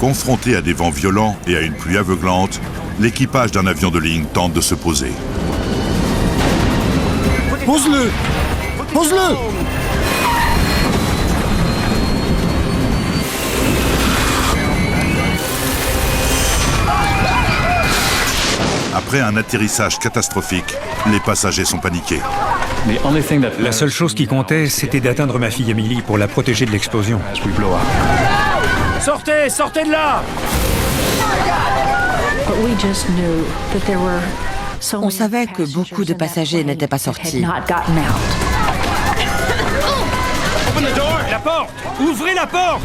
Confronté à des vents violents et à une pluie aveuglante, l'équipage d'un avion de ligne tente de se poser. Pose-le! Pose-le! Après un atterrissage catastrophique, les passagers sont paniqués. La seule chose qui comptait, c'était d'atteindre ma fille Emily pour la protéger de l'explosion. Sortez! Sortez de là! On savait que beaucoup de passagers n'étaient pas sortis. La porte! Ouvrez la porte!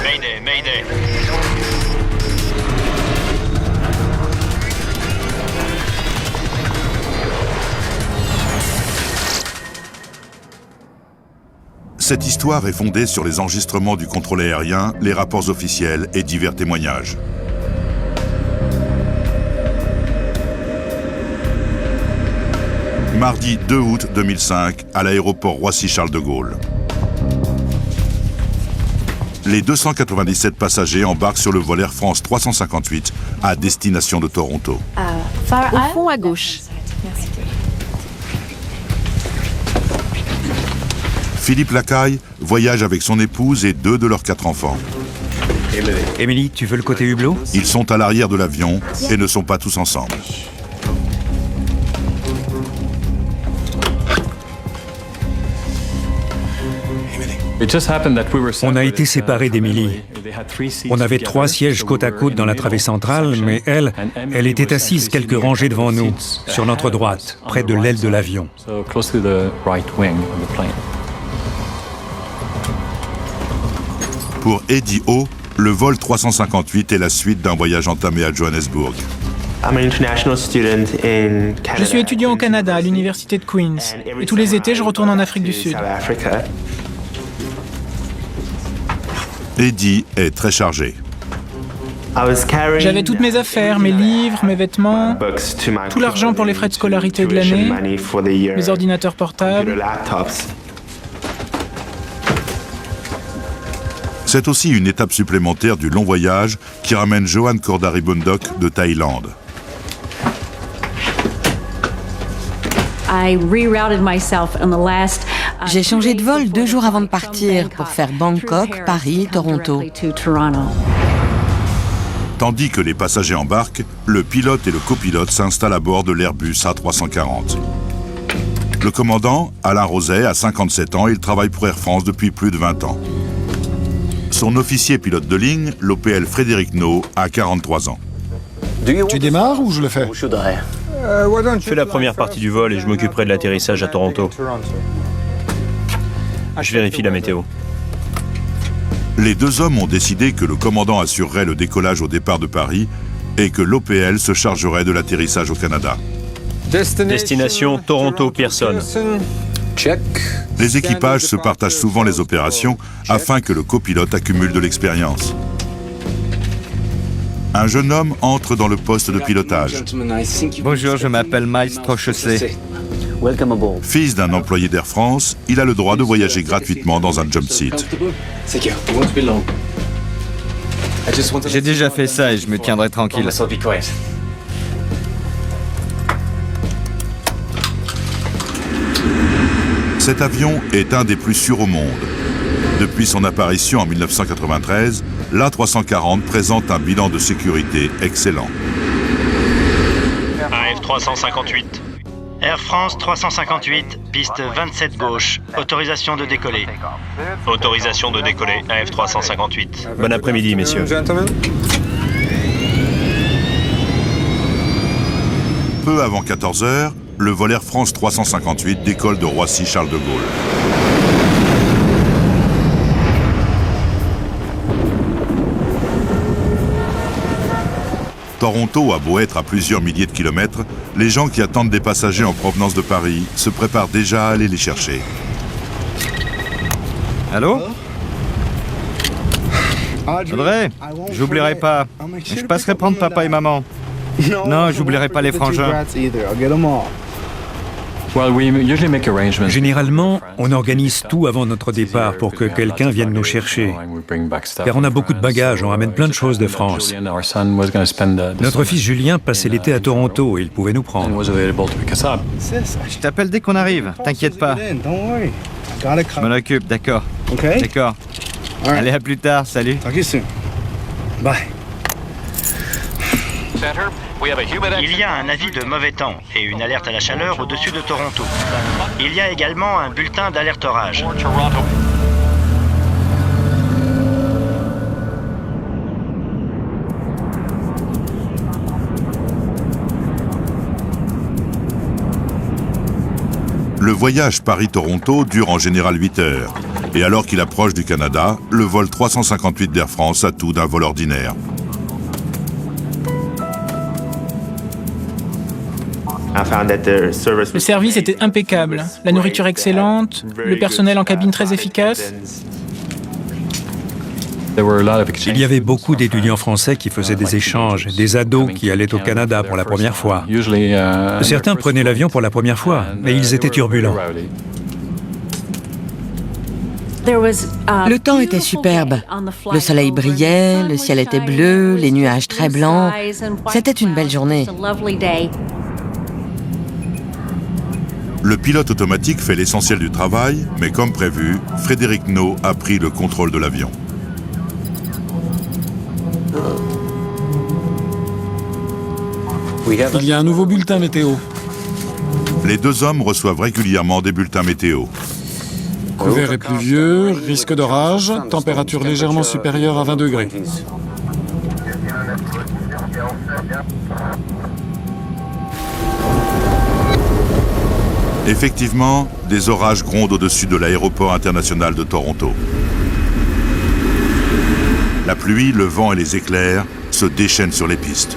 Mayday, Mayday. Cette histoire est fondée sur les enregistrements du contrôle aérien, les rapports officiels et divers témoignages. Mardi 2 août 2005, à l'aéroport Roissy-Charles de Gaulle. Les 297 passagers embarquent sur le vol Air France 358 à destination de Toronto. Au fond à gauche. Philippe Lacaille voyage avec son épouse et 2 de leurs 4 enfants. Emily, tu veux le côté hublot? Ils sont à l'arrière de l'avion et ne sont pas tous ensemble. On a été séparés d'Emily. On avait 3 sièges côte à côte dans la travée centrale, mais elle était assise quelques rangées devant nous, sur notre droite, près de l'aile de l'avion. Pour Eddie O, le vol 358 est la suite d'un voyage entamé à Johannesburg. Je suis étudiant au Canada, à l'université de Queen's. Et tous les étés, je retourne en Afrique du Sud. Eddie est très chargé. J'avais toutes mes affaires, mes livres, mes vêtements, tout l'argent pour les frais de scolarité de l'année, mes ordinateurs portables. C'est aussi une étape supplémentaire du long voyage qui ramène Johan Kordari-Bundok de Thaïlande. J'ai changé de vol 2 jours avant de partir pour faire Bangkok, Paris, Toronto. Tandis que les passagers embarquent, le pilote et le copilote s'installent à bord de l'Airbus A340. Le commandant, Alain Roset, a 57 ans et il travaille pour Air France depuis plus de 20 ans. Son officier pilote de ligne, l'OPL Frédéric No, a 43 ans. Tu démarres ou je le fais? Fais la première partie du vol et je m'occuperai de l'atterrissage à Toronto. Je vérifie la météo. Les 2 hommes ont décidé que le commandant assurerait le décollage au départ de Paris et que l'OPL se chargerait de l'atterrissage au Canada. Destination Toronto Pearson. Check. Les équipages se partagent souvent les opérations afin que le copilote accumule de l'expérience. Un jeune homme entre dans le poste de pilotage. Bonjour, je m'appelle Maestro Chaussé. Fils d'un employé d'Air France, il a le droit de voyager gratuitement dans un jump seat. J'ai déjà fait ça et je me tiendrai tranquille. Cet avion est un des plus sûrs au monde. Depuis son apparition en 1993, l'A340 présente un bilan de sécurité excellent. AF 358. Air France 358, piste 27 gauche. Autorisation de décoller. Autorisation de décoller, AF 358. Bon après-midi, messieurs. Peu avant 14 h, le vol Air France 358 décolle de Roissy-Charles de Gaulle. Toronto a beau être à plusieurs milliers de kilomètres, les gens qui attendent des passagers en provenance de Paris se préparent déjà à aller les chercher. Allô? Audrey, j'oublierai pas. Je passerai prendre papa et maman. Non, j'oublierai pas les frangins. Généralement, on organise tout avant notre départ pour que quelqu'un vienne nous chercher. Car on a beaucoup de bagages, on ramène plein de choses de France. Notre fils Julien passait l'été à Toronto et il pouvait nous prendre. Je t'appelle dès qu'on arrive, t'inquiète pas. Je m'en occupe, d'accord. D'accord. Allez, à plus tard, salut. Bye. Il y a un avis de mauvais temps et une alerte à la chaleur au-dessus de Toronto. Il y a également un bulletin d'alerte orage. Le voyage Paris-Toronto dure en général 8 heures. Et alors qu'il approche du Canada, le vol 358 d'Air France a tout d'un vol ordinaire. Le service était impeccable, la nourriture excellente, le personnel en cabine très efficace. Il y avait beaucoup d'étudiants français qui faisaient des échanges, des ados qui allaient au Canada pour la première fois. Certains prenaient l'avion pour la première fois, mais ils étaient turbulents. Le temps était superbe. Le soleil brillait, le ciel était bleu, les nuages très blancs. C'était une belle journée. Le pilote automatique fait l'essentiel du travail, mais comme prévu, Frédéric Nault a pris le contrôle de l'avion. Il y a un nouveau bulletin météo. Les deux hommes reçoivent régulièrement des bulletins météo. Couvert et pluvieux, risque d'orage, température légèrement supérieure à 20 degrés. Effectivement, des orages grondent au-dessus de l'aéroport international de Toronto. La pluie, le vent et les éclairs se déchaînent sur les pistes.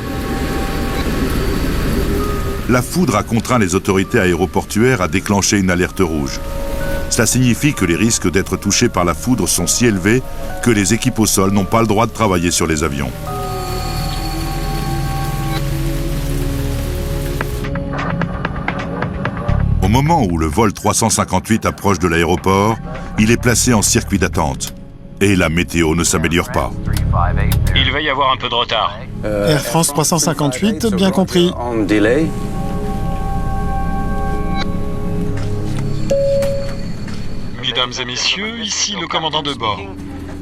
La foudre a contraint les autorités aéroportuaires à déclencher une alerte rouge. Cela signifie que les risques d'être touchés par la foudre sont si élevés que les équipes au sol n'ont pas le droit de travailler sur les avions. Au moment où le vol 358 approche de l'aéroport, il est placé en circuit d'attente. Et la météo ne s'améliore pas. Il va y avoir un peu de retard. Air France 358, bien compris. Mesdames et messieurs, ici le commandant de bord.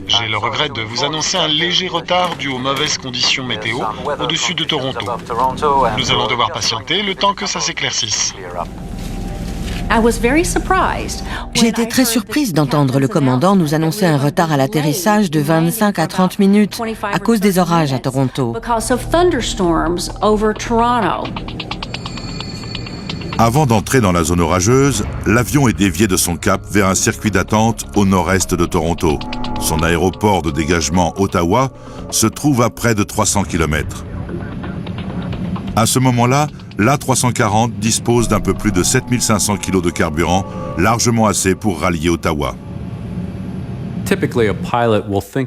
J'ai le regret de vous annoncer un léger retard dû aux mauvaises conditions météo au-dessus de Toronto. Nous allons devoir patienter le temps que ça s'éclaircisse. J'ai été très surprise d'entendre le commandant nous annoncer un retard à l'atterrissage de 25 à 30 minutes à cause des orages à Toronto. Avant d'entrer dans la zone orageuse, l'avion est dévié de son cap vers un circuit d'attente au nord-est de Toronto. Son aéroport de dégagement Ottawa se trouve à près de 300 km. À ce moment-là, l'A340 dispose d'un peu plus de 7500 kg de carburant, largement assez pour rallier Ottawa.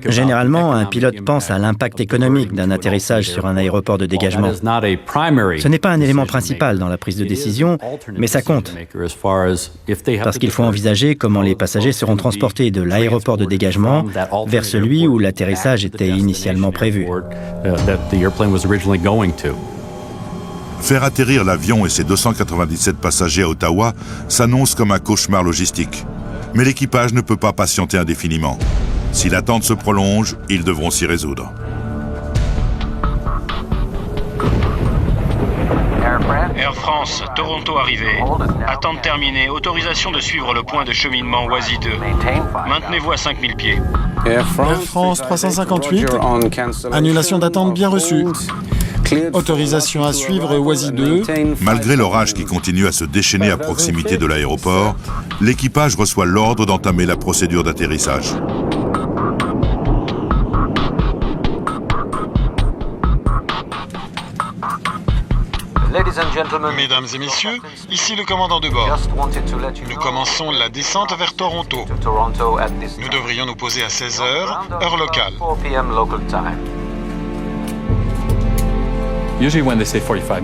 Généralement, un pilote pense à l'impact économique d'un atterrissage sur un aéroport de dégagement. Ce n'est pas un élément principal dans la prise de décision, mais ça compte. Parce qu'il faut envisager comment les passagers seront transportés de l'aéroport de dégagement vers celui où l'atterrissage était initialement prévu. Faire atterrir l'avion et ses 297 passagers à Ottawa s'annonce comme un cauchemar logistique. Mais l'équipage ne peut pas patienter indéfiniment. Si l'attente se prolonge, ils devront s'y résoudre. Air France, Toronto arrivé. Attente terminée. Autorisation de suivre le point de cheminement Oisy 2. Maintenez-vous à 5000 pieds. Air France 358, annulation d'attente bien reçue. Autorisation à suivre Oisy 2. Malgré l'orage qui continue à se déchaîner à proximité de l'aéroport, l'équipage reçoit l'ordre d'entamer la procédure d'atterrissage. Mesdames et messieurs, ici le commandant de bord. Nous commençons la descente vers Toronto. Nous devrions nous poser à 16h, heure locale.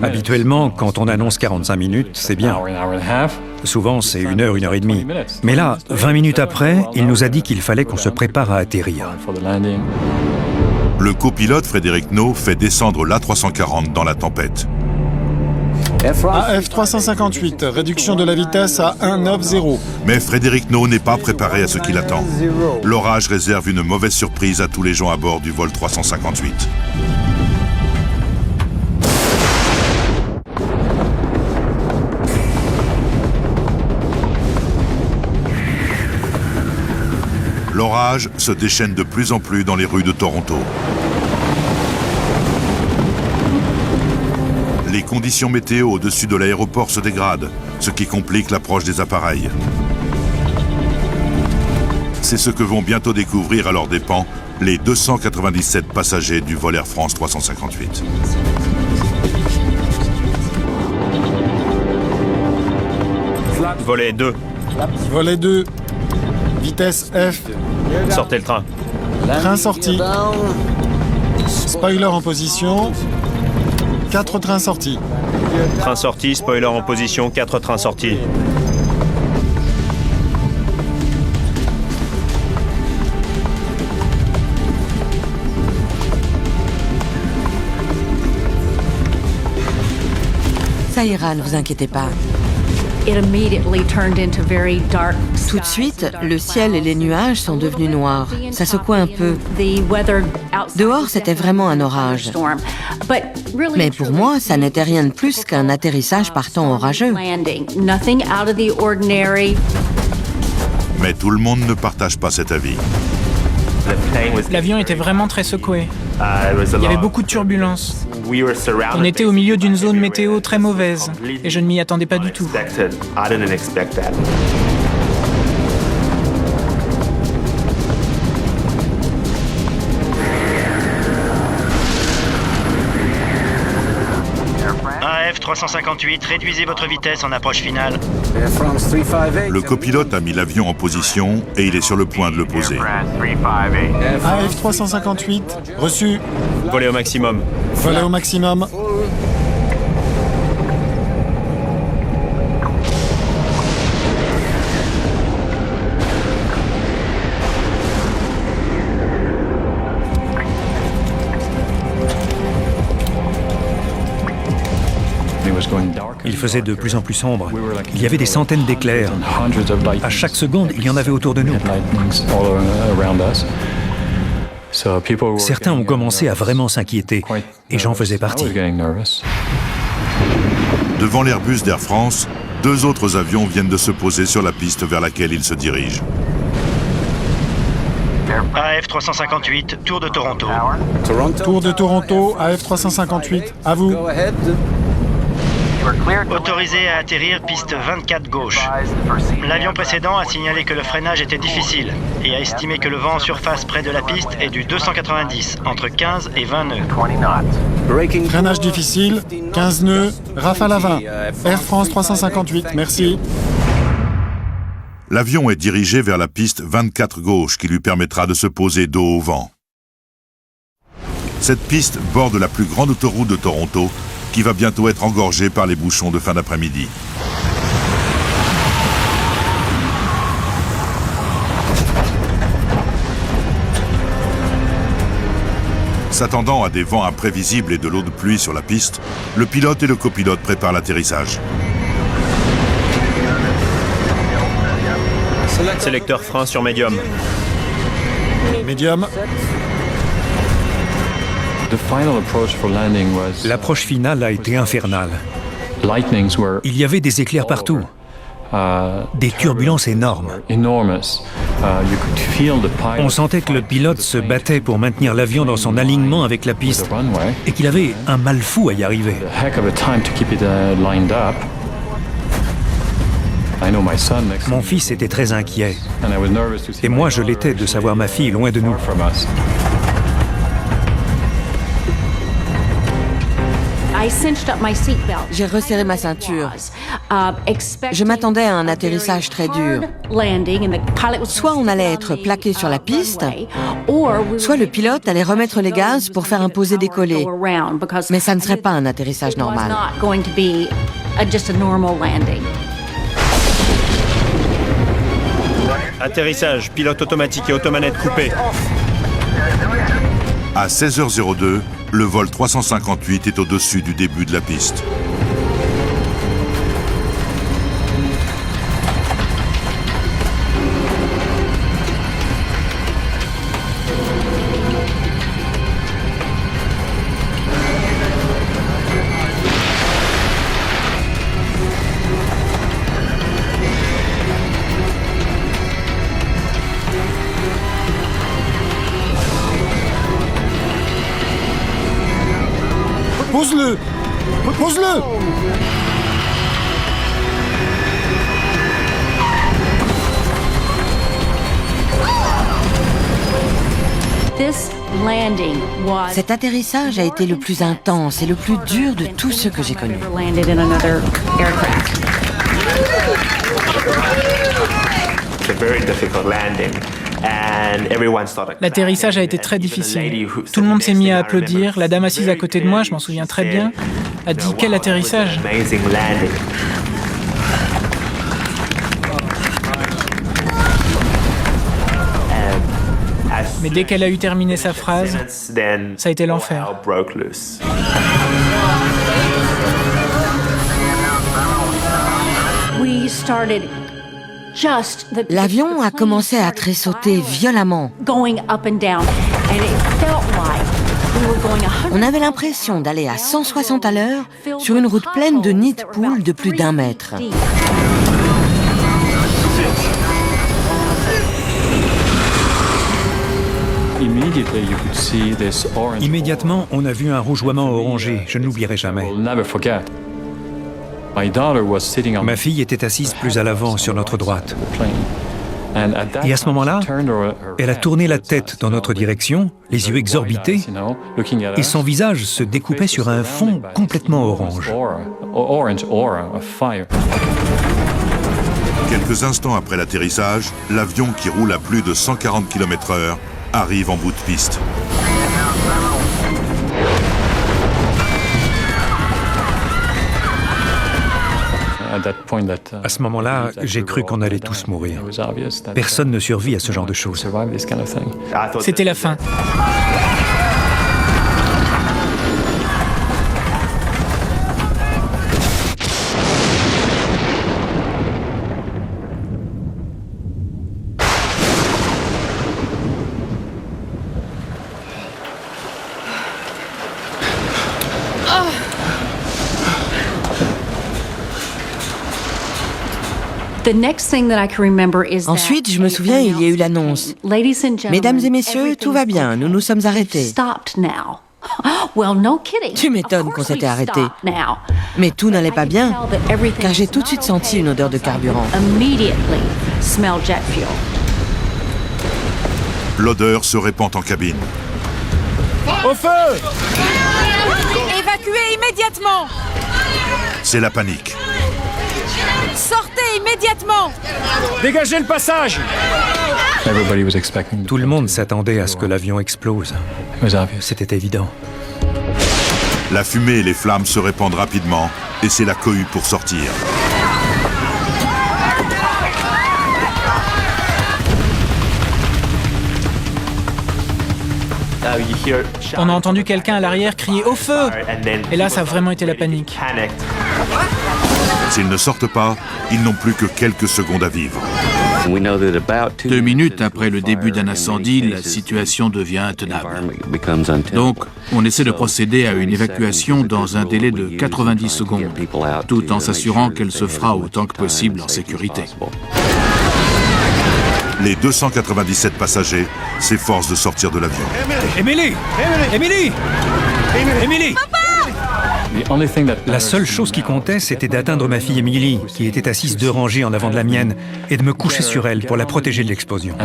Habituellement, quand on annonce 45 minutes, c'est bien. Souvent, c'est 1 heure, 1 heure et demie. Mais là, 20 minutes après, il nous a dit qu'il fallait qu'on se prépare à atterrir. Le copilote Frédéric No fait descendre l'A340 dans la tempête. AF 358, réduction de la vitesse à 190. Mais Frédéric No n'est pas préparé à ce qui l'attend. L'orage réserve une mauvaise surprise à tous les gens à bord du vol 358. L'orage se déchaîne de plus en plus dans les rues de Toronto. Les conditions météo au-dessus de l'aéroport se dégradent, ce qui complique l'approche des appareils. C'est ce que vont bientôt découvrir à leurs dépens les 297 passagers du vol Air France 358. Volet 2. Volet 2, vitesse F, Sortez le train. train sorti. Spoiler en position, 4 trains sortis. Train sorti, spoiler en position, 4 trains sortis. Ça ira, ne vous inquiétez pas. Tout de suite, le ciel et les nuages sont devenus noirs. Ça secouait un peu. Dehors, c'était vraiment un orage. Mais pour moi, ça n'était rien de plus qu'un atterrissage par temps orageux. Mais tout le monde ne partage pas cet avis. L'avion était vraiment très secoué. Il y avait beaucoup de turbulences. On était au milieu d'une zone météo très mauvaise et je ne m'y attendais pas du tout. AF 358, réduisez votre vitesse en approche finale. Le copilote a mis l'avion en position et il est sur le point de le poser. AF 358, reçu. Volet au maximum. Volet au maximum. Il faisait de plus en plus sombre. Il y avait des centaines d'éclairs. À chaque seconde, il y en avait autour de nous. Certains ont commencé à vraiment s'inquiéter, et j'en faisais partie. Devant l'Airbus d'Air France, 2 autres avions viennent de se poser sur la piste vers laquelle ils se dirigent. AF 358, tour de Toronto. Tour de Toronto, AF 358, à vous. Autorisé à atterrir piste 24 gauche. L'avion précédent a signalé que le freinage était difficile et a estimé que le vent en surface près de la piste est du 290, entre 15 et 20 nœuds. Freinage difficile, 15 nœuds, rafale à 20. Air France 358, merci. L'avion est dirigé vers la piste 24 gauche qui lui permettra de se poser dos au vent. Cette piste borde la plus grande autoroute de Toronto qui va bientôt être engorgée par les bouchons de fin d'après-midi. S'attendant à des vents imprévisibles et de l'eau de pluie sur la piste, le pilote et le copilote préparent l'atterrissage. Sélecteur frein sur médium. Médium. L'approche finale a été infernale. Il y avait des éclairs partout, des turbulences énormes. On sentait que le pilote se battait pour maintenir l'avion dans son alignement avec la piste et qu'il avait un mal fou à y arriver. Mon fils était très inquiet et moi je l'étais de savoir ma fille loin de nous. J'ai resserré ma ceinture. Je m'attendais à un atterrissage très dur. Soit on allait être plaqué sur la piste, soit le pilote allait remettre les gaz pour faire un posé-décoller. Mais ça ne serait pas un atterrissage normal. Atterrissage, pilote automatique et automanette coupée. À 16h02, le vol 358 est au-dessus du début de la piste. Pose-le! Pose-le! Cet atterrissage a été le plus intense et le plus dur de tous ceux que j'ai connus. L'atterrissage a été très difficile. Tout le monde s'est mis à applaudir. La dame assise à côté de moi, je m'en souviens très bien, a dit « Quel atterrissage !» Mais dès qu'elle a eu terminé sa phrase, ça a été l'enfer. L'avion a commencé à tressauter violemment. On avait l'impression d'aller à 160 à l'heure sur une route pleine de nids de poules de plus d'1 mètre. Immédiatement, on a vu un rougeoiement orangé. Je ne l'oublierai jamais. Ma fille était assise plus à l'avant, sur notre droite. Et à ce moment-là, elle a tourné la tête dans notre direction, les yeux exorbités, et son visage se découpait sur un fond complètement orange. Quelques instants après l'atterrissage, l'avion qui roule à plus de 140 km/h arrive en bout de piste. À ce moment-là, j'ai cru qu'on allait tous mourir. Personne ne survit à ce genre de choses. C'était la fin. Ensuite, je me souviens, il y a eu l'annonce. Mesdames et messieurs, tout va bien, nous nous sommes arrêtés. Tu m'étonnes qu'on s'était arrêté. Mais tout n'allait pas bien, car j'ai tout de suite senti une odeur de carburant. L'odeur se répand en cabine. Au feu! Évacuez immédiatement! C'est la panique. Sortez immédiatement! Dégagez le passage! Tout le monde s'attendait à ce que l'avion explose. C'était évident. La fumée et les flammes se répandent rapidement et c'est la cohue pour sortir. On a entendu quelqu'un à l'arrière crier « Au feu !» Et là, ça a vraiment été la panique. S'ils ne sortent pas, ils n'ont plus que quelques secondes à vivre. 2 minutes après le début d'un incendie, la situation devient intenable. Donc, on essaie de procéder à une évacuation dans un délai de 90 secondes, tout en s'assurant qu'elle se fera autant que possible en sécurité. Les 297 passagers s'efforcent de sortir de l'avion. Émilie! Émilie! Émilie! La seule chose qui comptait, c'était d'atteindre ma fille Émilie, qui était assise 2 rangées en avant de la mienne, et de me coucher sur elle pour la protéger de l'explosion.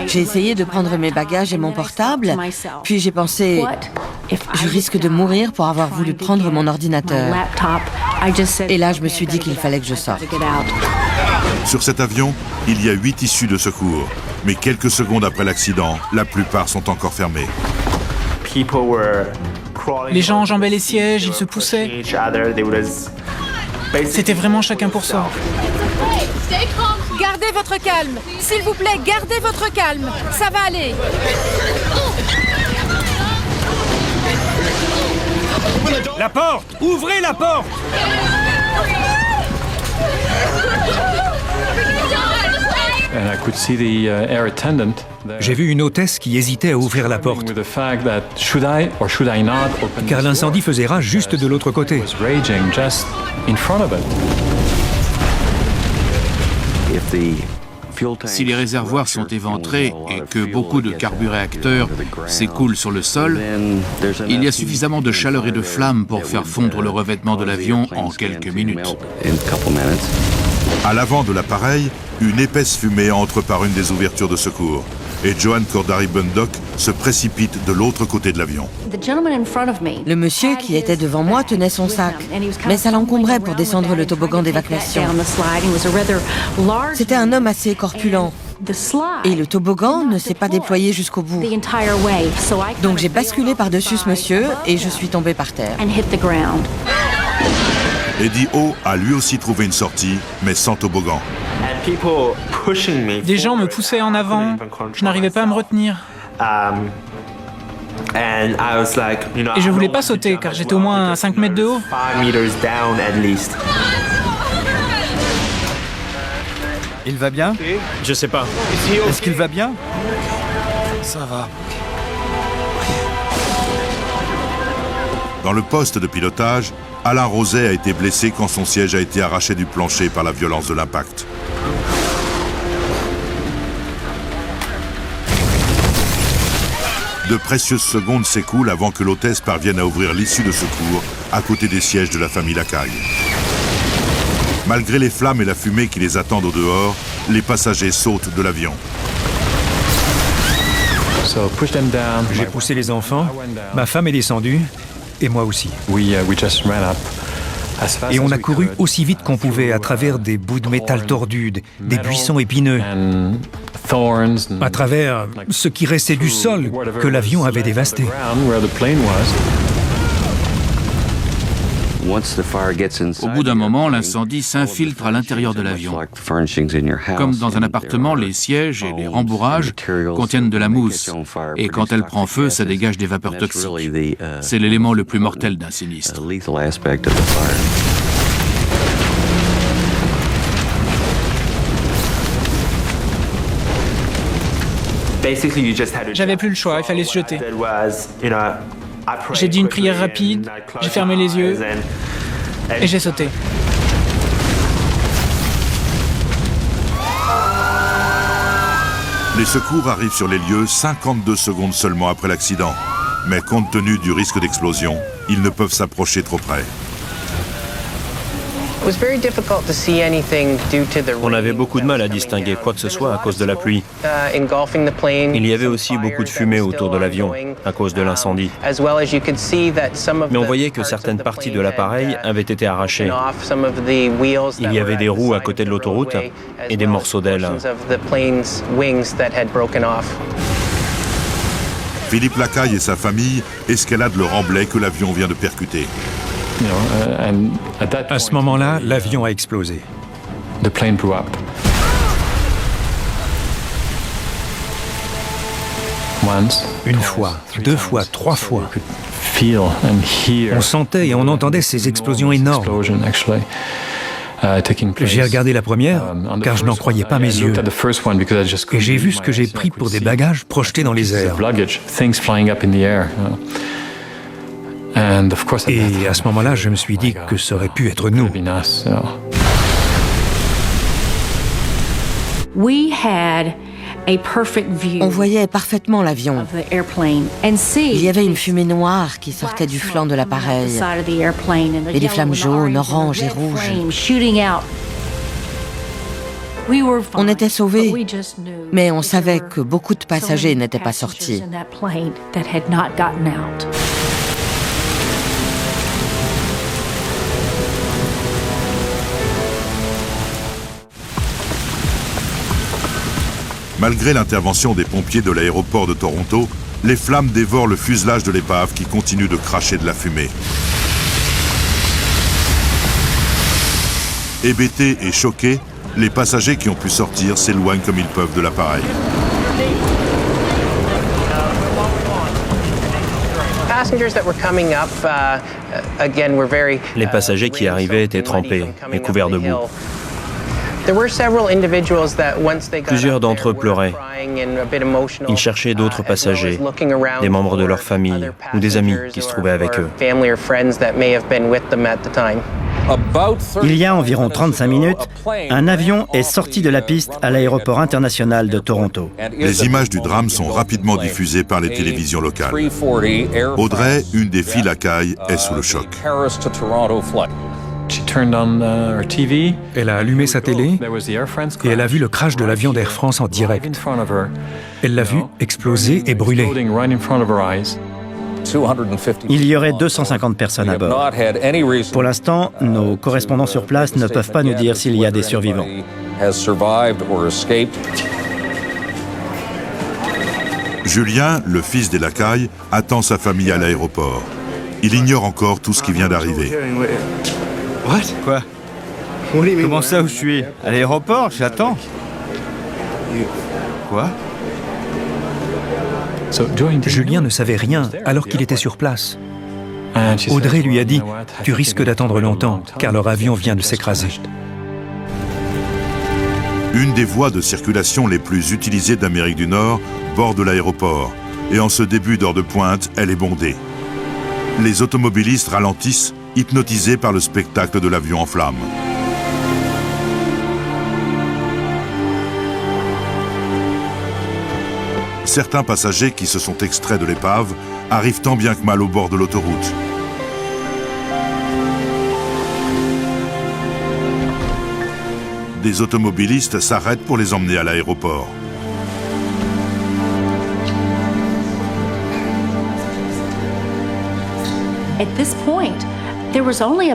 J'ai essayé de prendre mes bagages et mon portable, puis j'ai pensé, je risque de mourir pour avoir voulu prendre mon ordinateur. Et là, je me suis dit qu'il fallait que je sorte. Sur cet avion, il y a 8 issues de secours. Mais quelques secondes après l'accident, la plupart sont encore fermées. Les gens enjambaient les sièges, ils se poussaient. C'était vraiment chacun pour soi. Gardez votre calme. S'il vous plaît, gardez votre calme. Ça va aller. La porte! Ouvrez la porte! J'ai vu une hôtesse qui hésitait à ouvrir la porte, car l'incendie faisait rage juste de l'autre côté. Si les réservoirs sont éventrés et que beaucoup de carburéacteurs s'écoulent sur le sol, il y a suffisamment de chaleur et de flammes pour faire fondre le revêtement de l'avion en quelques minutes. À l'avant de l'appareil, une épaisse fumée entre par une des ouvertures de secours. Et Joan Cordari-Bundock se précipite de l'autre côté de l'avion. Le monsieur qui était devant moi tenait son sac, mais ça l'encombrait pour descendre le toboggan d'évacuation. C'était un homme assez corpulent. Et le toboggan ne s'est pas déployé jusqu'au bout. Donc j'ai basculé par-dessus ce monsieur et je suis tombée par terre. Eddie O a lui aussi trouvé une sortie, mais sans toboggan. Des gens me poussaient en avant, je n'arrivais pas à me retenir. Et je voulais pas sauter car j'étais au moins à 5 mètres de haut. Il va bien? Je sais pas. Est-ce qu'il va bien? Ça va. Dans le poste de pilotage, Alain Roset a été blessé quand son siège a été arraché du plancher par la violence de l'impact. De précieuses secondes s'écoulent avant que l'hôtesse parvienne à ouvrir l'issue de secours à côté des sièges de la famille Lacaille. Malgré les flammes et la fumée qui les attendent au dehors, les passagers sautent de l'avion. J'ai poussé les enfants, ma femme est descendue, et moi aussi. Et on a couru aussi vite qu'on pouvait à travers des bouts de métal tordus, des buissons épineux, à travers ce qui restait du sol que l'avion avait dévasté. Au bout d'un moment, l'incendie s'infiltre à l'intérieur de l'avion. Comme dans un appartement, les sièges et les rembourrages contiennent de la mousse. Et quand elle prend feu, ça dégage des vapeurs toxiques. C'est l'élément le plus mortel d'un sinistre. J'avais plus le choix, il fallait se jeter. J'ai dit une prière rapide, j'ai fermé les yeux et j'ai sauté. Les secours arrivent sur les lieux 52 secondes seulement après l'accident. Mais compte tenu du risque d'explosion, ils ne peuvent s'approcher trop près. On avait beaucoup de mal à distinguer quoi que ce soit à cause de la pluie. Il y avait aussi beaucoup de fumée autour de l'avion à cause de l'incendie. Mais on voyait que certaines parties de l'appareil avaient été arrachées. Il y avait des roues à côté de l'autoroute et des morceaux d'ailes. Philippe Lacaille et sa famille escaladent le remblai que l'avion vient de percuter. À ce moment-là, l'avion a explosé. Une fois, deux fois, trois fois. On sentait et on entendait ces explosions énormes. J'ai regardé la première, car je n'en croyais pas mes yeux. Et j'ai vu ce que j'ai pris pour des bagages projetés dans les airs. Et à ce moment-là, je me suis dit que ça aurait pu être nous. On voyait parfaitement l'avion. Il y avait une fumée noire qui sortait du flanc de l'appareil et des flammes jaunes, oranges et rouges. On était sauvés, mais on savait que beaucoup de passagers n'étaient pas sortis. Malgré l'intervention des pompiers de l'aéroport de Toronto, les flammes dévorent le fuselage de l'épave qui continue de cracher de la fumée. Hébétés et choqués, les passagers qui ont pu sortir s'éloignent comme ils peuvent de l'appareil. Les passagers qui arrivaient étaient trempés et couverts de boue. Plusieurs d'entre eux pleuraient. Ils cherchaient d'autres passagers, des membres de leur famille ou des amis qui se trouvaient avec eux. Il y a environ 35 minutes, un avion est sorti de la piste à l'aéroport international de Toronto. Les images du drame sont rapidement diffusées par les télévisions locales. Audrey, une des filles Lacaille, est sous le choc. Elle a allumé sa télé et elle a vu le crash de l'avion d'Air France en direct. Elle l'a vu exploser et brûler. Il y aurait 250 personnes à bord. Pour l'instant, nos correspondants sur place ne peuvent pas nous dire s'il y a des survivants. Julien, le fils des Lacaille, attend sa famille à l'aéroport. Il ignore encore tout ce qui vient d'arriver. Quoi? Comment ça, où je suis? À l'aéroport, j'attends. Quoi? Julien ne savait rien alors qu'il était sur place. Audrey lui a dit « Tu risques d'attendre longtemps, car leur avion vient de s'écraser. » Une des voies de circulation les plus utilisées d'Amérique du Nord borde l'aéroport. Et en ce début d'heure de pointe, elle est bondée. Les automobilistes ralentissent, hypnotisés par le spectacle de l'avion en flammes. Certains passagers qui se sont extraits de l'épave arrivent tant bien que mal au bord de l'autoroute. Des automobilistes s'arrêtent pour les emmener à l'aéroport.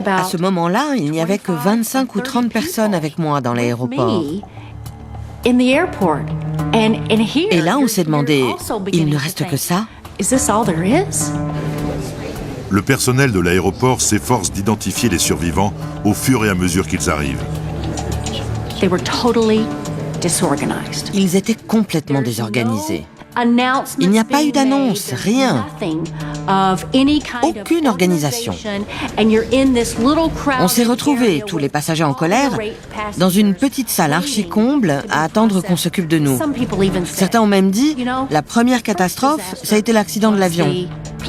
À ce moment-là, il n'y avait que 25 ou 30 personnes avec moi dans l'aéroport. Et là, on s'est demandé, il ne reste que ça? Le personnel de l'aéroport s'efforce d'identifier les survivants au fur et à mesure qu'ils arrivent. Ils étaient complètement désorganisés. Il n'y a pas eu d'annonce, rien. Aucune organisation. On s'est retrouvés, tous les passagers en colère, dans une petite salle archi-comble à attendre qu'on s'occupe de nous. Certains ont même dit, la première catastrophe, ça a été l'accident de l'avion.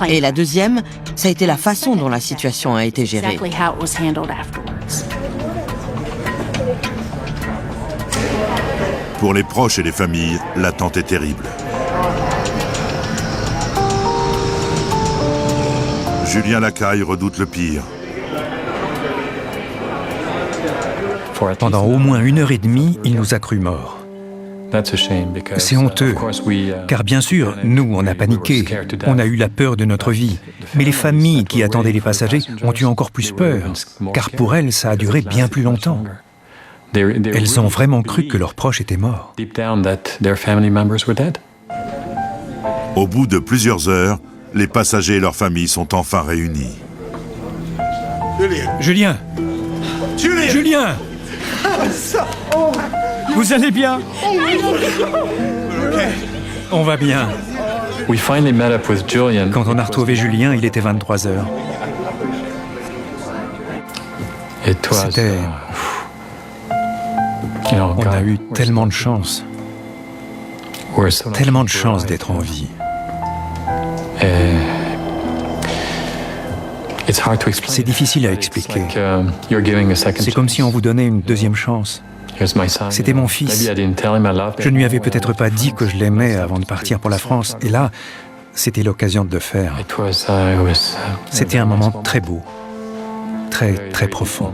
Et la deuxième, ça a été la façon dont la situation a été gérée. Pour les proches et les familles, l'attente est terrible. Julien Lacaille redoute le pire. Pendant au moins 1h30, il nous a cru morts. C'est honteux, car bien sûr, nous, on a paniqué, on a eu la peur de notre vie. Mais les familles qui attendaient les passagers ont eu encore plus peur, car pour elles, ça a duré bien plus longtemps. Elles ont vraiment cru que leurs proches étaient morts. Au bout de plusieurs heures, les passagers et leurs familles sont enfin réunis. Julien! Julien! Vous allez bien? On va bien. Quand on a retrouvé Julien, il était 23h. C'était... On a eu tellement de chance. Tellement de chance d'être en vie. C'est difficile à expliquer. C'est comme si on vous donnait une deuxième chance. C'était mon fils. Je ne lui avais peut-être pas dit que je l'aimais avant de partir pour la France. Et là, c'était l'occasion de le faire. C'était un moment très beau, très, très profond.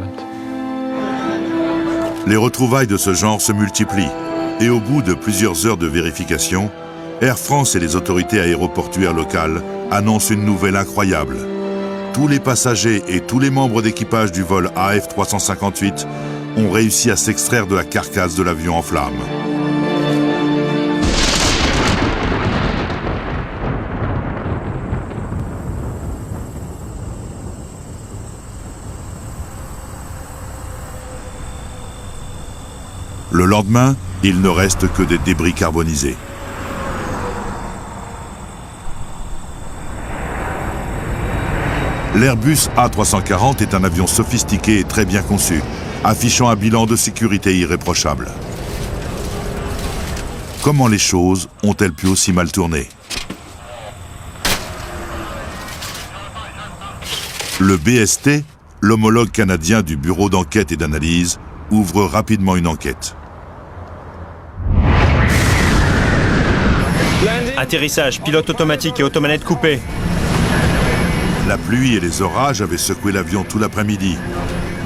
Les retrouvailles de ce genre se multiplient et au bout de plusieurs heures de vérification, Air France et les autorités aéroportuaires locales annoncent une nouvelle incroyable. Tous les passagers et tous les membres d'équipage du vol AF358 ont réussi à s'extraire de la carcasse de l'avion en flammes. Le lendemain, il ne reste que des débris carbonisés. L'Airbus A340 est un avion sophistiqué et très bien conçu, affichant un bilan de sécurité irréprochable. Comment les choses ont-elles pu aussi mal tourner? Le BST, l'homologue canadien du Bureau d'enquête et d'analyse, ouvre rapidement une enquête. Atterrissage, pilote automatique et automanette coupée. La pluie et les orages avaient secoué l'avion tout l'après-midi.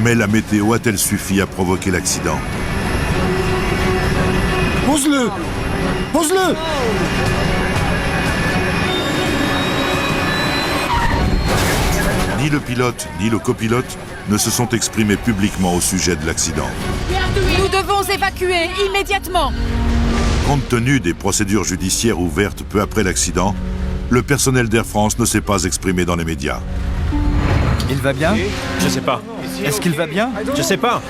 Mais la météo a-t-elle suffi à provoquer l'accident? Pose-le! Pose-le! Ni le pilote ni le copilote ne se sont exprimés publiquement au sujet de l'accident. Nous devons évacuer immédiatement. Compte tenu des procédures judiciaires ouvertes peu après l'accident, le personnel d'Air France ne s'est pas exprimé dans les médias. Il va bien? Je sais pas. Est-ce qu'il va bien? Je sais pas.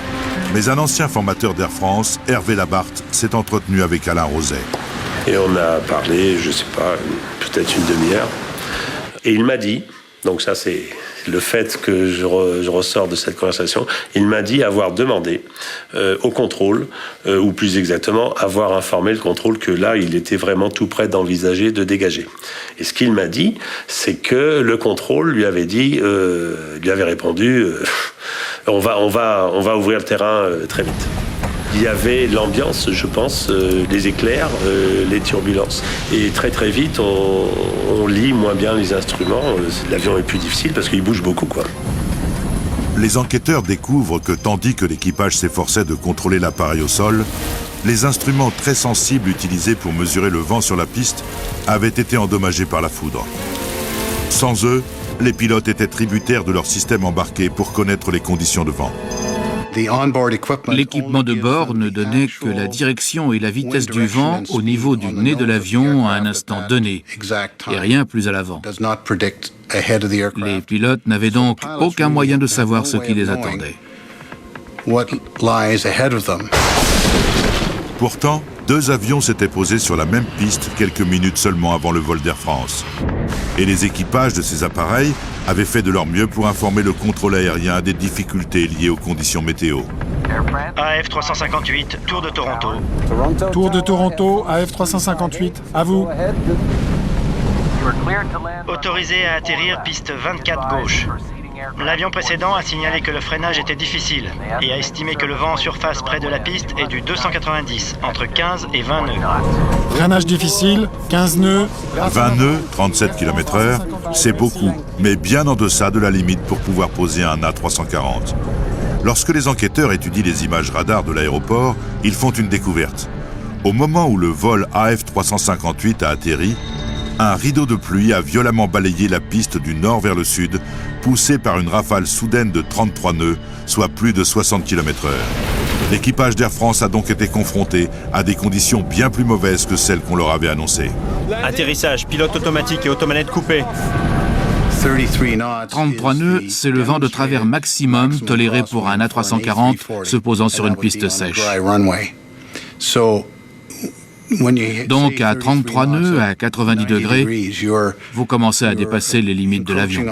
Mais un ancien formateur d'Air France, Hervé Labarthe, s'est entretenu avec Alain Roset. Et on a parlé, je sais pas, peut-être une demi-heure. Et il m'a dit, donc ça c'est le fait que je ressors de cette conversation, il m'a dit avoir demandé au contrôle, ou plus exactement, avoir informé le contrôle que là, il était vraiment tout près d'envisager de dégager. Et ce qu'il m'a dit, c'est que le contrôle lui avait dit, lui avait répondu, on va ouvrir le terrain très vite. Il y avait l'ambiance, je pense, les éclairs, les turbulences. Et très très vite, on lit moins bien les instruments. L'avion est plus difficile parce qu'il bouge beaucoup, quoi. Les enquêteurs découvrent que tandis que l'équipage s'efforçait de contrôler l'appareil au sol, les instruments très sensibles utilisés pour mesurer le vent sur la piste avaient été endommagés par la foudre. Sans eux, les pilotes étaient tributaires de leur système embarqué pour connaître les conditions de vent. L'équipement de bord ne donnait que la direction et la vitesse du vent au niveau du nez de l'avion à un instant donné, et rien plus à l'avant. Les pilotes n'avaient donc aucun moyen de savoir ce qui les attendait. Pourtant, 2 avions s'étaient posés sur la même piste quelques minutes seulement avant le vol d'Air France. Et les équipages de ces appareils avaient fait de leur mieux pour informer le contrôle aérien des difficultés liées aux conditions météo. AF358, Tour de Toronto. Tour de Toronto, AF358, à vous. Autorisé à atterrir piste 24 gauche. L'avion précédent a signalé que le freinage était difficile et a estimé que le vent en surface près de la piste est du 290, entre 15 et 20 nœuds. Freinage difficile, 15 nœuds. 20 nœuds, 37 km/h, c'est beaucoup, mais bien en deçà de la limite pour pouvoir poser un A340. Lorsque les enquêteurs étudient les images radars de l'aéroport, ils font une découverte. Au moment où le vol AF358 a atterri, un rideau de pluie a violemment balayé la piste du nord vers le sud, poussé par une rafale soudaine de 33 nœuds, soit plus de 60 km/h. L'équipage d'Air France a donc été confronté à des conditions bien plus mauvaises que celles qu'on leur avait annoncées. Atterrissage, pilote automatique et automanette coupée. 33 nœuds, c'est le vent de travers maximum toléré pour un A340 se posant sur une piste sèche. Donc à 33 nœuds, à 90 degrés, vous commencez à dépasser les limites de l'avion.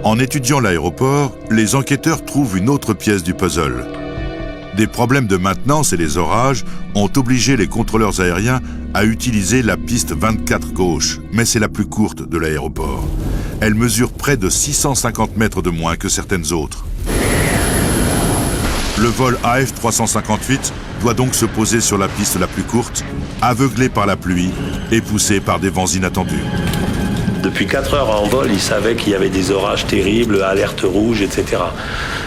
En étudiant l'aéroport, les enquêteurs trouvent une autre pièce du puzzle. Des problèmes de maintenance et les orages ont obligé les contrôleurs aériens à utiliser la piste 24 gauche, mais c'est la plus courte de l'aéroport. Elle mesure près de 650 mètres de moins que certaines autres. Le vol AF358 doit donc se poser sur la piste la plus courte, aveuglé par la pluie et poussé par des vents inattendus. Depuis 4 heures en vol, ils savaient qu'il y avait des orages terribles, alerte rouge, etc.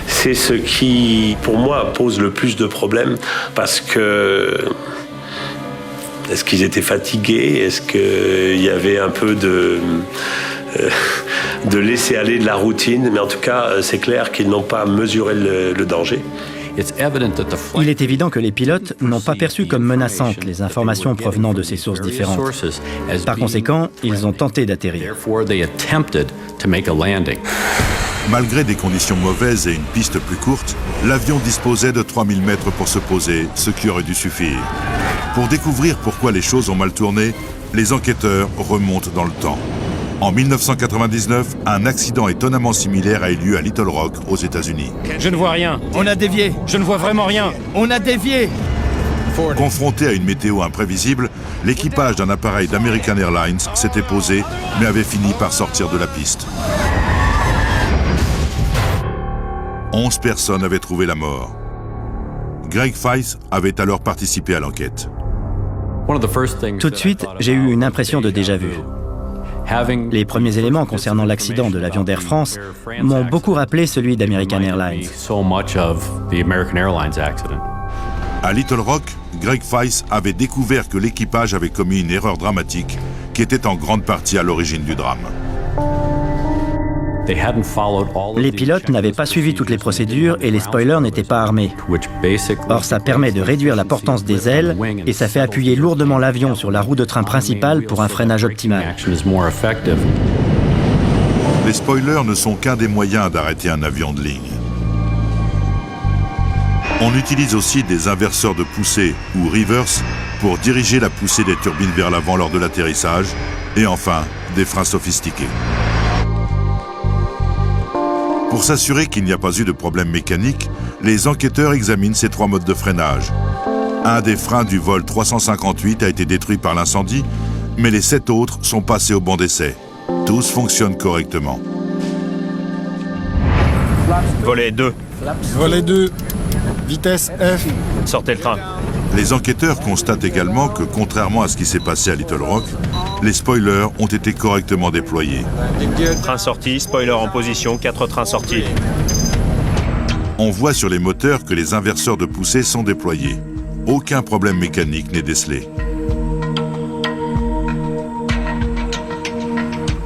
C'est ce qui, pour moi, pose le plus de problèmes parce que... Est-ce qu'ils étaient fatigués? Est-ce qu'il y avait un peu de laisser aller de la routine? Mais en tout cas, c'est clair qu'ils n'ont pas mesuré le danger. Il est évident que les pilotes n'ont pas perçu comme menaçantes les informations provenant de ces sources différentes. Par conséquent, ils ont tenté d'atterrir. Malgré des conditions mauvaises et une piste plus courte, l'avion disposait de 3000 mètres pour se poser, ce qui aurait dû suffire. Pour découvrir pourquoi les choses ont mal tourné, les enquêteurs remontent dans le temps. En 1999, un accident étonnamment similaire a eu lieu à Little Rock, aux États-Unis. Je ne vois rien. On a dévié. Je ne vois vraiment rien. On a dévié. Confronté à une météo imprévisible, l'équipage d'un appareil d'American Airlines s'était posé, mais avait fini par sortir de la piste. 11 personnes avaient trouvé la mort. Greg Feith avait alors participé à l'enquête. Tout de suite, j'ai eu une impression de déjà-vu. Les premiers éléments concernant l'accident de l'avion d'Air France m'ont beaucoup rappelé celui d'American Airlines. À Little Rock, Greg Feith avait découvert que l'équipage avait commis une erreur dramatique qui était en grande partie à l'origine du drame. Les pilotes n'avaient pas suivi toutes les procédures et les spoilers n'étaient pas armés. Or, ça permet de réduire la portance des ailes et ça fait appuyer lourdement l'avion sur la roue de train principale pour un freinage optimal. Les spoilers ne sont qu'un des moyens d'arrêter un avion de ligne. On utilise aussi des inverseurs de poussée ou reverse pour diriger la poussée des turbines vers l'avant lors de l'atterrissage et enfin des freins sophistiqués. Pour s'assurer qu'il n'y a pas eu de problème mécanique, les enquêteurs examinent ces 3 modes de freinage. Un des freins du vol 358 a été détruit par l'incendie, mais les 7 autres sont passés au banc d'essai. Tous fonctionnent correctement. Volet 2. Volet 2. Vitesse F. Sortez le train. Les enquêteurs constatent également que, contrairement à ce qui s'est passé à Little Rock, les spoilers ont été correctement déployés. Train sorti, spoiler en position, 4 trains sortis. On voit sur les moteurs que les inverseurs de poussée sont déployés. Aucun problème mécanique n'est décelé.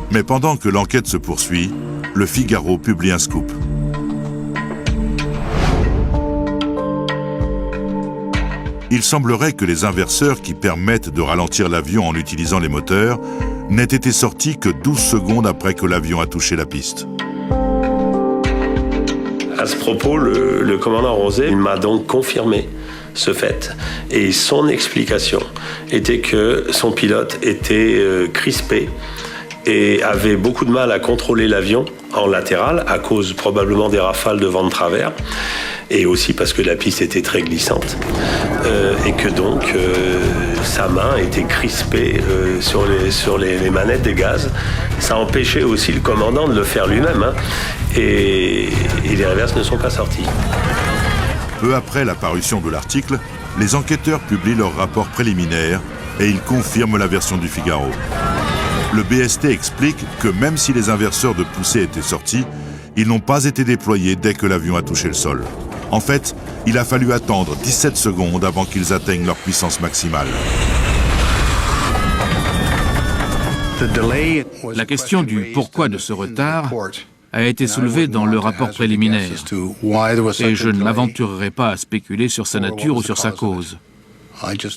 Mais pendant que l'enquête se poursuit, le Figaro publie un scoop. Il semblerait que les inverseurs qui permettent de ralentir l'avion en utilisant les moteurs n'aient été sortis que 12 secondes après que l'avion a touché la piste. À ce propos, le commandant Rosé m'a donc confirmé ce fait. Et son explication était que son pilote était crispé et avait beaucoup de mal à contrôler l'avion en latéral à cause probablement des rafales de vent de travers et aussi parce que la piste était très glissante et que donc sa main était crispée sur les manettes des gaz. Ça empêchait aussi le commandant de le faire lui-même et les reverses ne sont pas sortis. Peu après la parution de l'article, les enquêteurs publient leur rapport préliminaire et ils confirment la version du Figaro. Le BST explique que même si les inverseurs de poussée étaient sortis, ils n'ont pas été déployés dès que l'avion a touché le sol. En fait, il a fallu attendre 17 secondes avant qu'ils atteignent leur puissance maximale. La question du pourquoi de ce retard a été soulevée dans le rapport préliminaire et je ne m'aventurerai pas à spéculer sur sa nature ou sur sa cause.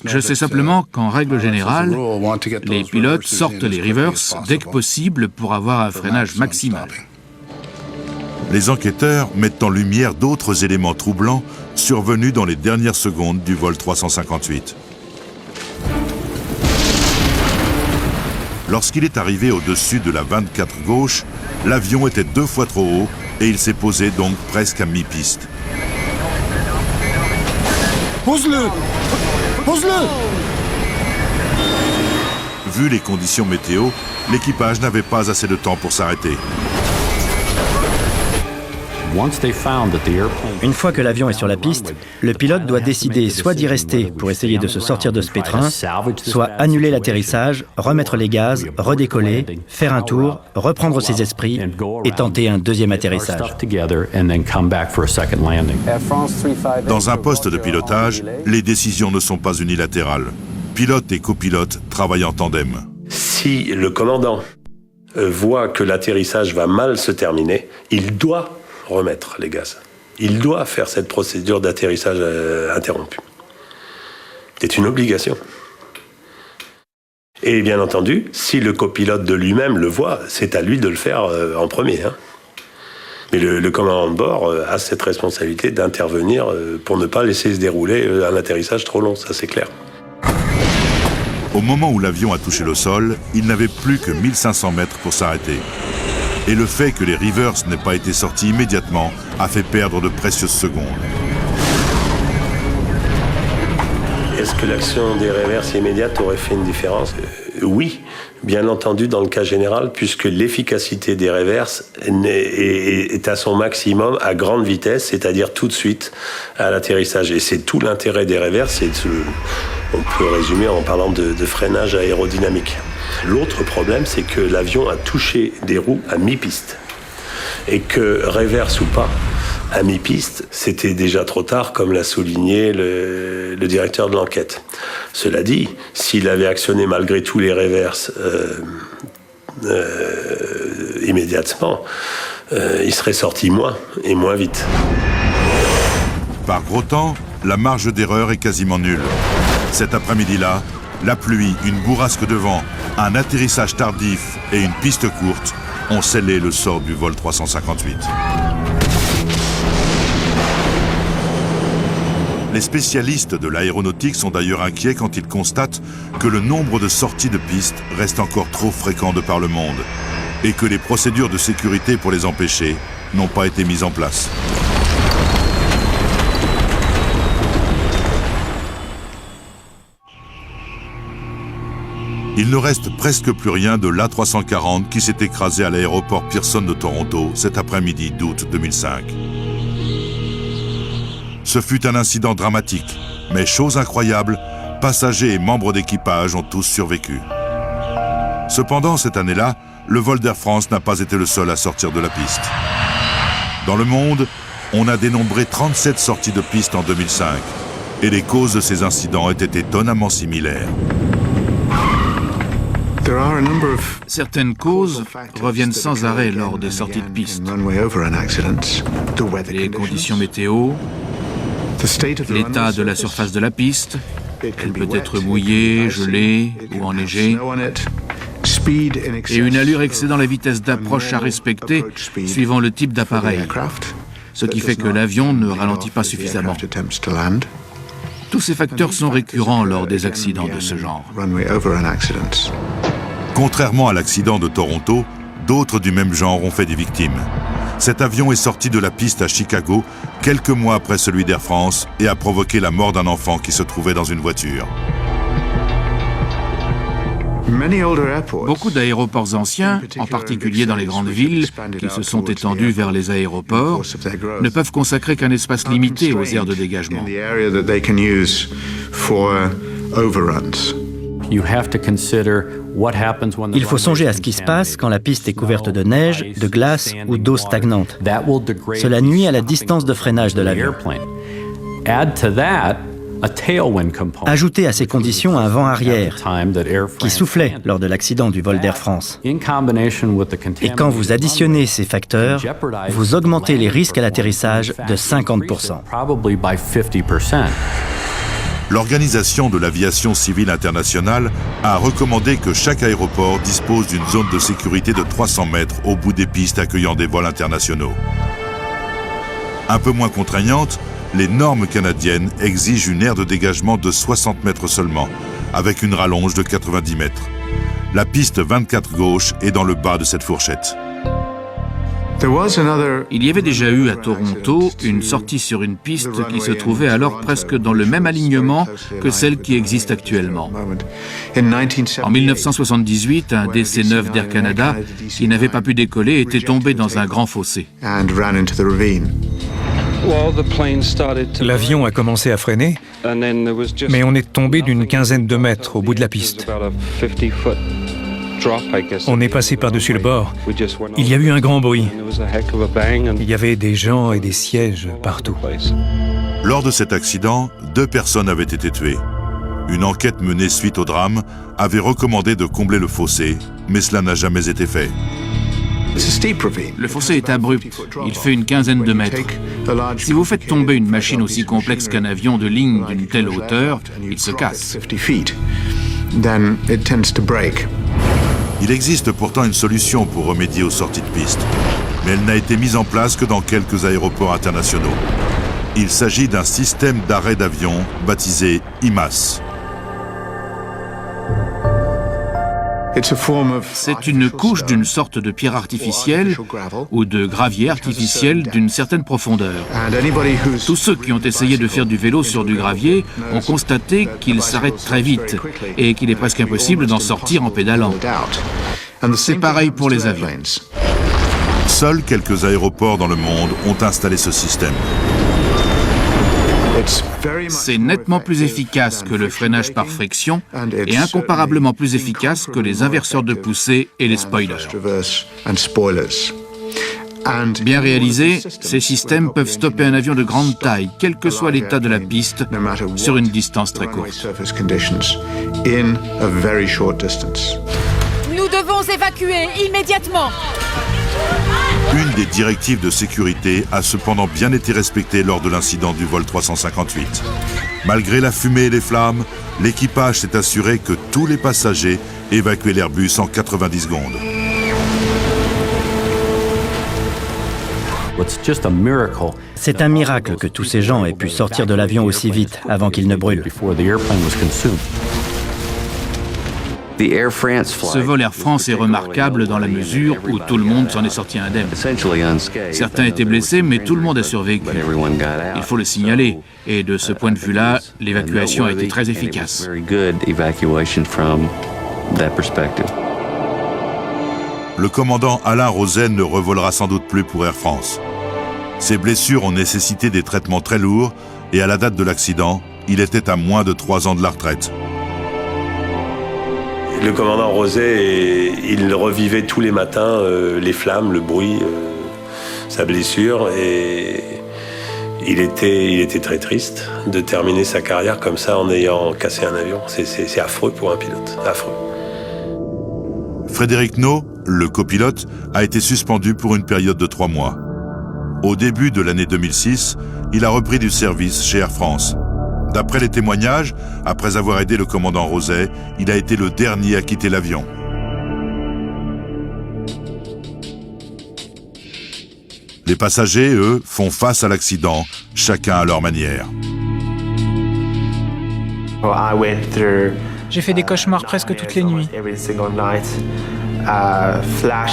Je sais simplement qu'en règle générale, les pilotes sortent les reverse dès que possible pour avoir un freinage maximal. Les enquêteurs mettent en lumière d'autres éléments troublants survenus dans les dernières secondes du vol 358. Lorsqu'il est arrivé au-dessus de la 24 gauche, l'avion était 2 fois trop haut et il s'est posé donc presque à mi-piste. Pose-le! Pose-le! Vu les conditions météo, l'équipage n'avait pas assez de temps pour s'arrêter. Une fois que l'avion est sur la piste, le pilote doit décider soit d'y rester pour essayer de se sortir de ce pétrin, soit annuler l'atterrissage, remettre les gaz, redécoller, faire un tour, reprendre ses esprits et tenter un deuxième atterrissage. Dans un poste de pilotage, les décisions ne sont pas unilatérales. Pilote et copilote travaillent en tandem. Si le commandant voit que l'atterrissage va mal se terminer, il doit remettre les gaz. Il doit faire cette procédure d'atterrissage interrompue. C'est une obligation. Et bien entendu, si le copilote de lui-même le voit, c'est à lui de le faire en premier. Mais le commandant de bord a cette responsabilité d'intervenir pour ne pas laisser se dérouler un atterrissage trop long, ça c'est clair. Au moment où l'avion a touché le sol, il n'avait plus que 1500 mètres pour s'arrêter. Et le fait que les rivers n'aient pas été sortis immédiatement a fait perdre de précieuses secondes. Est-ce que l'action des reverses immédiates aurait fait une différence ? Oui, bien entendu dans le cas général, puisque l'efficacité des reverses est à son maximum à grande vitesse, c'est-à-dire tout de suite à l'atterrissage. Et c'est tout l'intérêt des reverses, on peut résumer en parlant de freinage aérodynamique. L'autre problème, c'est que l'avion a touché des roues à mi-piste. Et que, reverse ou pas, à mi-piste, c'était déjà trop tard, comme l'a souligné le directeur de l'enquête. Cela dit, s'il avait actionné malgré tout les reverses immédiatement, il serait sorti moins et moins vite. Par gros temps, la marge d'erreur est quasiment nulle. Cet après-midi-là, la pluie, une bourrasque de vent, un atterrissage tardif et une piste courte ont scellé le sort du vol 358. Les spécialistes de l'aéronautique sont d'ailleurs inquiets quand ils constatent que le nombre de sorties de piste reste encore trop fréquent de par le monde et que les procédures de sécurité pour les empêcher n'ont pas été mises en place. Il ne reste presque plus rien de l'A340 qui s'est écrasé à l'aéroport Pearson de Toronto cet après-midi d'août 2005. Ce fut un incident dramatique, mais chose incroyable, passagers et membres d'équipage ont tous survécu. Cependant, cette année-là, le vol d'Air France n'a pas été le seul à sortir de la piste. Dans le monde, on a dénombré 37 sorties de piste en 2005, et les causes de ces incidents étaient étonnamment similaires. Certaines causes reviennent sans arrêt lors des sorties de piste. Les conditions météo, l'état de la surface de la piste, elle peut être mouillée, gelée ou enneigée, et une allure excédant la vitesse d'approche à respecter suivant le type d'appareil, ce qui fait que l'avion ne ralentit pas suffisamment. Tous ces facteurs sont récurrents lors des accidents de ce genre. Contrairement à l'accident de Toronto, d'autres du même genre ont fait des victimes. Cet avion est sorti de la piste à Chicago quelques mois après celui d'Air France et a provoqué la mort d'un enfant qui se trouvait dans une voiture. Beaucoup d'aéroports anciens, en particulier dans les grandes villes qui se sont étendus vers les aéroports, ne peuvent consacrer qu'un espace limité aux aires de dégagement. Il faut songer à ce qui se passe quand la piste est couverte de neige, de glace ou d'eau stagnante. Cela nuit à la distance de freinage de l'avion. Ajoutez à ces conditions un vent arrière qui soufflait lors de l'accident du vol d'Air France. Et quand vous additionnez ces facteurs, vous augmentez les risques à l'atterrissage de 50%. L'Organisation de l'aviation civile internationale a recommandé que chaque aéroport dispose d'une zone de sécurité de 300 mètres au bout des pistes accueillant des vols internationaux. Un peu moins contraignante, les normes canadiennes exigent une aire de dégagement de 60 mètres seulement, avec une rallonge de 90 mètres. La piste 24 gauche est dans le bas de cette fourchette. Il y avait déjà eu à Toronto une sortie sur une piste qui se trouvait alors presque dans le même alignement que celle qui existe actuellement. En 1978, un DC-9 d'Air Canada qui n'avait pas pu décoller était tombé dans un grand fossé. L'avion a commencé à freiner, mais on est tombé d'une quinzaine de mètres au bout de la piste. On est passé par-dessus le bord. Il y a eu un grand bruit. Il y avait des gens et des sièges partout. Lors de cet accident, 2 personnes avaient été tuées. Une enquête menée suite au drame avait recommandé de combler le fossé, mais cela n'a jamais été fait. Le fossé est abrupt, il fait une quinzaine de mètres. Si vous faites tomber une machine aussi complexe qu'un avion de ligne d'une telle hauteur, il se casse. Il existe pourtant une solution pour remédier aux sorties de piste, mais elle n'a été mise en place que dans quelques aéroports internationaux. Il s'agit d'un système d'arrêt d'avion baptisé IMAS. C'est une couche d'une sorte de pierre artificielle ou de gravier artificiel d'une certaine profondeur. Tous ceux qui ont essayé de faire du vélo sur du gravier ont constaté qu'il s'arrête très vite et qu'il est presque impossible d'en sortir en pédalant. C'est pareil pour les avions. Seuls quelques aéroports dans le monde ont installé ce système. C'est nettement plus efficace que le freinage par friction et incomparablement plus efficace que les inverseurs de poussée et les spoilers. Bien réalisés, ces systèmes peuvent stopper un avion de grande taille, quel que soit l'état de la piste, sur une distance très courte. Nous devons évacuer immédiatement. Une des directives de sécurité a cependant bien été respectée lors de l'incident du vol 358. Malgré la fumée et les flammes, l'équipage s'est assuré que tous les passagers évacuaient l'Airbus en 90 secondes. C'est un miracle que tous ces gens aient pu sortir de l'avion aussi vite avant qu'il ne brûle. Ce vol Air France est remarquable dans la mesure où tout le monde s'en est sorti indemne. Certains étaient blessés, mais tout le monde a survécu. Il faut le signaler, et de ce point de vue-là, l'évacuation a été très efficace. Le commandant Alain Roset ne revolera sans doute plus pour Air France. Ses blessures ont nécessité des traitements très lourds, et à la date de l'accident, il était à moins de 3 ans de la retraite. Le commandant Roset, il revivait tous les matins les flammes, le bruit, sa blessure, et il était très triste de terminer sa carrière comme ça en ayant cassé un avion. C'est affreux pour un pilote, affreux. Frédéric Naud, le copilote, a été suspendu pour une période de 3 mois. Au début de l'année 2006, il a repris du service chez Air France. D'après les témoignages, après avoir aidé le commandant Roset, il a été le dernier à quitter l'avion. Les passagers, eux, font face à l'accident, chacun à leur manière. J'ai fait des cauchemars presque toutes les nuits.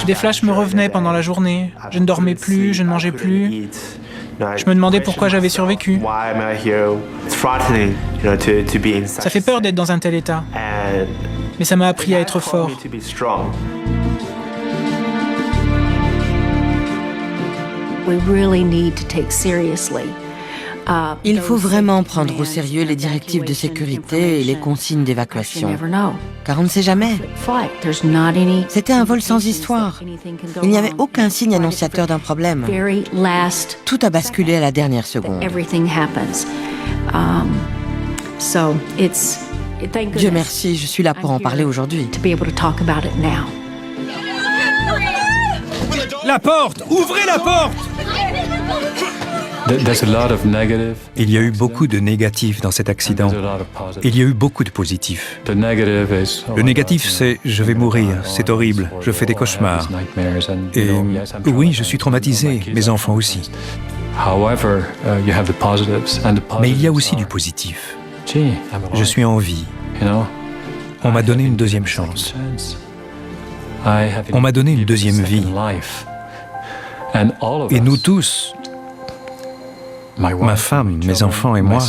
Des flashs me revenaient pendant la journée. Je ne dormais plus, je ne mangeais plus. Je me demandais pourquoi j'avais survécu. Ça fait peur d'être dans un tel état. Mais ça m'a appris à être fort. Il faut vraiment prendre au sérieux les directives de sécurité et les consignes d'évacuation. Car on ne sait jamais. C'était un vol sans histoire. Il n'y avait aucun signe annonciateur d'un problème. Tout a basculé à la dernière seconde. Dieu merci, je suis là pour en parler aujourd'hui. La porte! Ouvrez la porte! Il y a eu beaucoup de négatifs dans cet accident. Il y a eu beaucoup de positifs. Le négatif, c'est « je vais mourir, c'est horrible, je fais des cauchemars ». Et oui, je suis traumatisé, mes enfants aussi. Mais il y a aussi du positif. Je suis en vie. On m'a donné une deuxième chance. On m'a donné une deuxième vie. Et nous tous, ma femme, mes enfants et moi,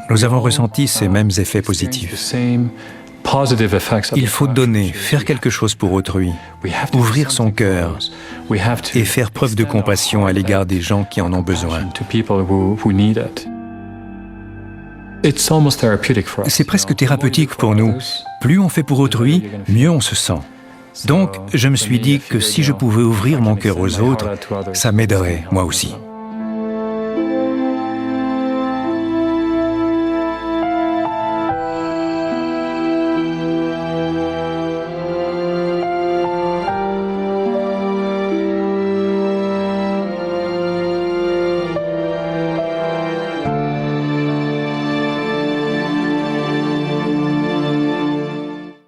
nous avons ressenti ces mêmes effets positifs. Il faut donner, faire quelque chose pour autrui, ouvrir son cœur et faire preuve de compassion à l'égard des gens qui en ont besoin. C'est presque thérapeutique pour nous. Plus on fait pour autrui, mieux on se sent. Donc, je me suis dit que si je pouvais ouvrir mon cœur aux autres, ça m'aiderait, moi aussi.